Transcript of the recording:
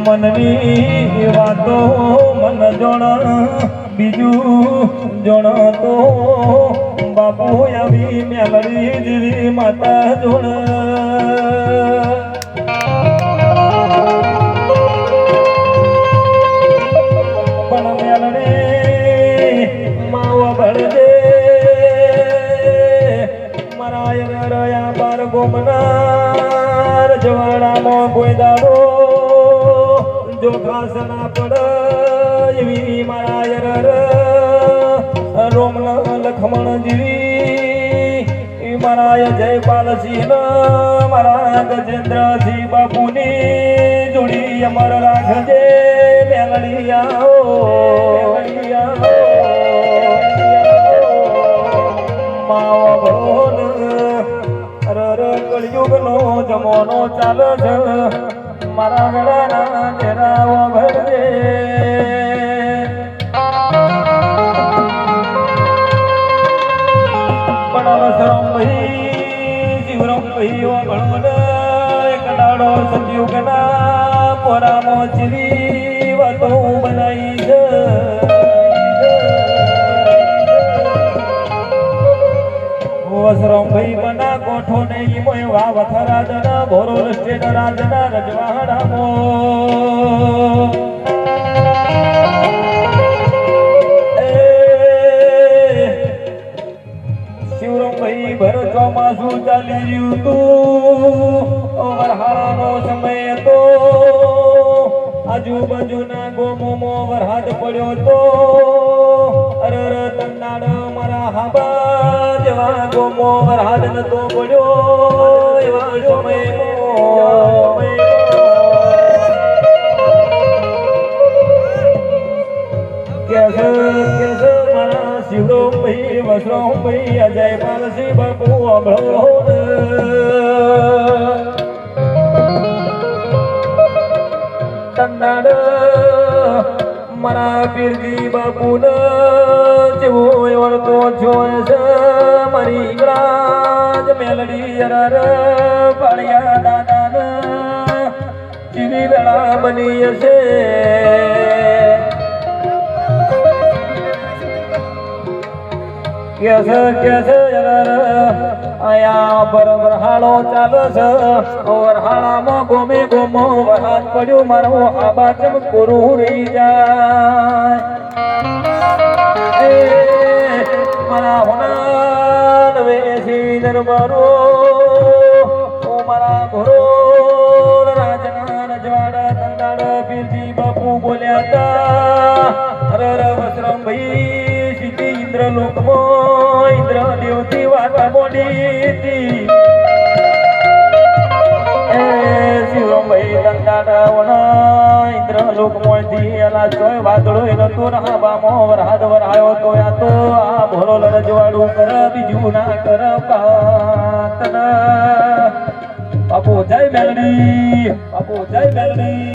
મનની વાતો મન જોણ બીજું જોણ તો બાપુ આવી મેલડી જેવી માતા જોણ પણ મેલડી માવા ભળજે મારા રયા બાર ગોમનાર જવાડામાં કોઈ દાડો જો ઘાસ ના પડ એવી મારા યર રોમ લખમણ જેવી મારા જયપાલસિંહ મારા ગજેન્દ્રસિંહ બાપુની જોડી અમર રાખજે મેલડી માવ ભોન કળિયુગ નો જમોનો ચાલે છે મારા ગળાના ઘેરાઓ ભરજે પણ અવસરમ ભાઈ શિવરમ ભાઈ ઓ ભણવન એક દાડો સતયુગના પોરામાં ચીરી વાતો બનાવી છે અવસરમ ભાઈ બના કોઠો નહીં મોય વાવ થરાદના ભોરોલ સ્ટેટ રાજના રજવાડામો શિવરમ ભાઈ ભર ચોમાસું ચાલી રહ્યું તું વરહાળાનો સમય હતો આજુબાજુના ગોમોમાં વરસાદ પડ્યો તો અરર તંડાડ મારા હાબા જેવા ગોમો વરસાદ નતો પડ્યો એવા સમયમાં કેસે મારા શિવરામ ભાઈ વસરામ ભાઈ અજય પાલસિંહ બાપુ અભળો તંડાડ મારા પીરજી બાપુન જેવો વળતો જોય છે મારી ગ્રાજ મેલડી અરર પાળિયા દાદાન ચીવી વેળા બની હશે કેસે અરર આયા પર વરહાળો ચાલે છે વરહાળામાં ગોમે ગોમો વરસાદ પડ્યો મારો આબા ચમ કોરું રહી જાય મારા હોનાન વેસી દરબારો ઓ મારા ઘોરો રાજના રજવાડા તંદાડ પીરજી બાપુ બોલ્યા તા અરર વસરમ ભાઈ સીધી ઇન્દ્ર લોકમાં ઇન્દ્ર દેવતી વાત બોલી હતી શિવરામ ભાઈ તંદાડ ઇન્દ્ર લોકમાંથી એલા જોય વાદળો નતું હાબામાં વરસાદ વરાયો તો આ તો આ ભોરો રજવાડું કર બીજું ના કર પાતન બાપુ જય મેલડી બાપુ જય મેલડી